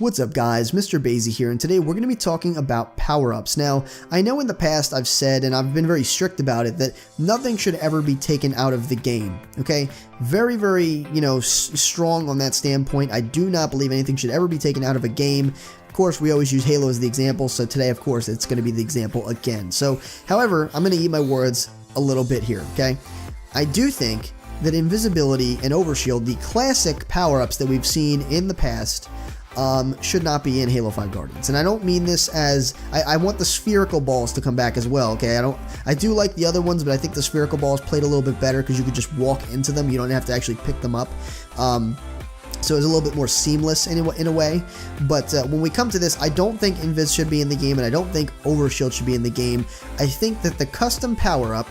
What's up guys, MrBayeasy here, and today we're going to be talking about power-ups. Now, I know in the past I've said, and I've been very strict about it, that nothing should ever be taken out of the game, okay? Very, strong on that standpoint. I do not believe anything should ever be taken out of a game. Of course, we always use Halo as the example, so today, of course, it's going to be the example again. So, however, I'm going to eat my words a little bit here, okay? I do think that invisibility and overshield, the classic power-ups that we've seen in the past, should not be in Halo 5 Guardians. And I don't mean this as, I want the spherical balls to come back as well, okay? I do like the other ones, but I think the spherical balls played a little bit better because you could just walk into them. You don't have to actually pick them up. So it's a little bit more seamless in a way. But when we come to this, I don't think Invis should be in the game, and I don't think Overshield should be in the game. I think that the custom power-up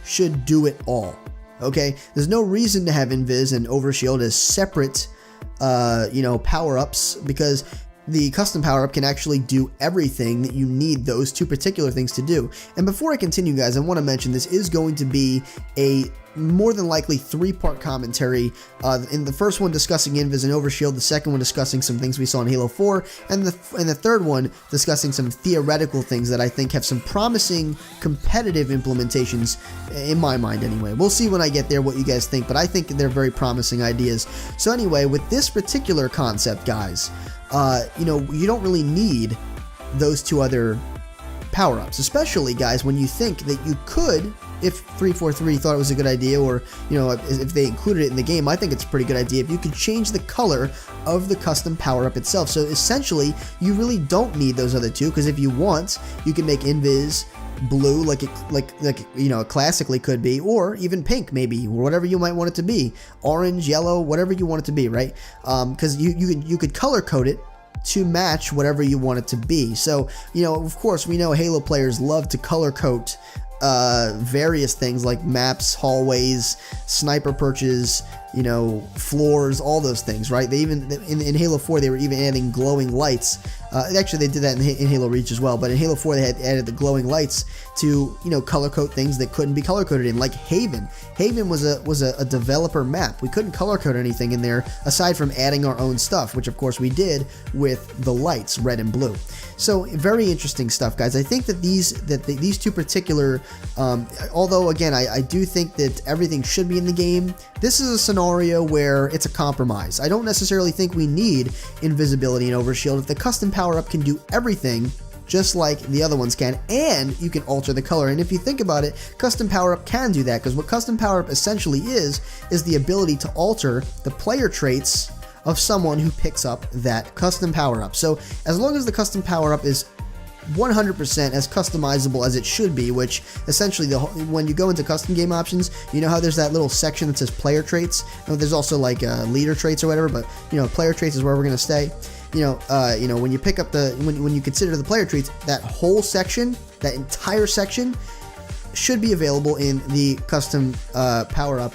should do it all, okay? There's no reason to have Invis and Overshield as separate power-ups, because the custom power-up can actually do everything that you need those two particular things to do. And before I continue, guys, I want to mention this is going to be a more than likely 3-part commentary. In the first one discussing Invis and Overshield, the second one discussing some things we saw in Halo 4, and the third one discussing some theoretical things that I think have some promising competitive implementations, in my mind anyway. We'll see when I get there what you guys think, but I think they're very promising ideas. So anyway, with this particular concept, guys, you don't really need those two other power-ups, especially, guys, when you think that you could, if 343 thought it was a good idea, or, if they included it in the game, I think it's a pretty good idea if you could change the color of the custom power-up itself. So essentially, you really don't need those other two, because if you want, you can make Invis blue like it classically could be, or even pink maybe, or whatever you might want it to be, orange, yellow, whatever you want it to be, right? Because you could color code it to match whatever you want it to be. So, of course, we know Halo players love to color code various things like maps, hallways, sniper perches, floors, all those things, right? They even, in Halo 4, they were even adding glowing lights. Actually, they did that in Halo Reach as well, but in Halo 4, they had added the glowing lights to, color code things that couldn't be color coded in, like Haven. Haven was a developer map. We couldn't color code anything in there aside from adding our own stuff, which of course we did with the lights, red and blue. So very interesting stuff, guys. I think that these two particular, although again, I do think that everything should be in the game, this is a scenario where it's a compromise. I don't necessarily think we need invisibility and overshield if the custom power-up can do everything just like the other ones can, and you can alter the color. And if you think about it, custom power-up can do that, because what custom power-up essentially is the ability to alter the player traits of someone who picks up that custom power-up. So as long as the custom power-up is 100% as customizable as it should be, which essentially when you go into custom game options, you know how there's that little section that says player traits, and there's also like leader traits or whatever, but player traits is where we're going to stay. When you pick up when you consider the player traits, that whole section, that entire section should be available in the custom power-up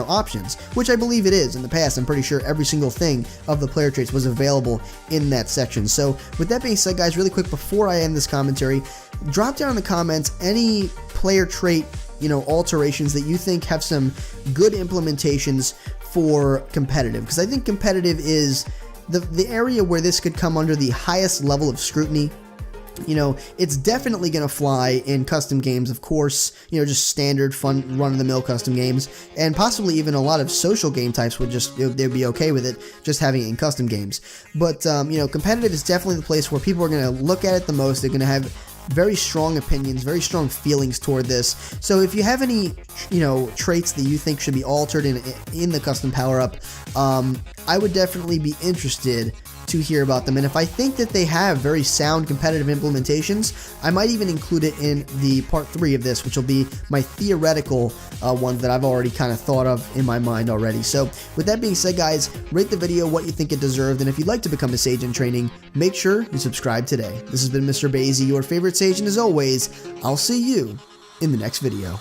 options, which I believe it is. In the past, I'm pretty sure every single thing of the player traits was available in that section. So with that being said, guys, really quick before I end this commentary, drop down in the comments any player trait alterations that you think have some good implementations for competitive, because I think competitive is the area where this could come under the highest level of scrutiny. It's definitely going to fly in custom games, of course, just standard, fun, run-of-the-mill custom games, and possibly even a lot of social game types would they'd be okay with it, just having it in custom games. But, competitive is definitely the place where people are going to look at it the most. They're going to have very strong opinions, very strong feelings toward this. So if you have any, traits that you think should be altered in the custom power-up, I would definitely be interested to hear about them. And if I think that they have very sound competitive implementations, I might even include it in the part 3 of this, which will be my theoretical ones that I've already kind of thought of in my mind already. So with that being said, guys, rate the video what you think it deserved, and if you'd like to become a Sage in training, make sure you subscribe today. This has been MrBayeasy, your favorite Sage, and as always, I'll see you in the next video.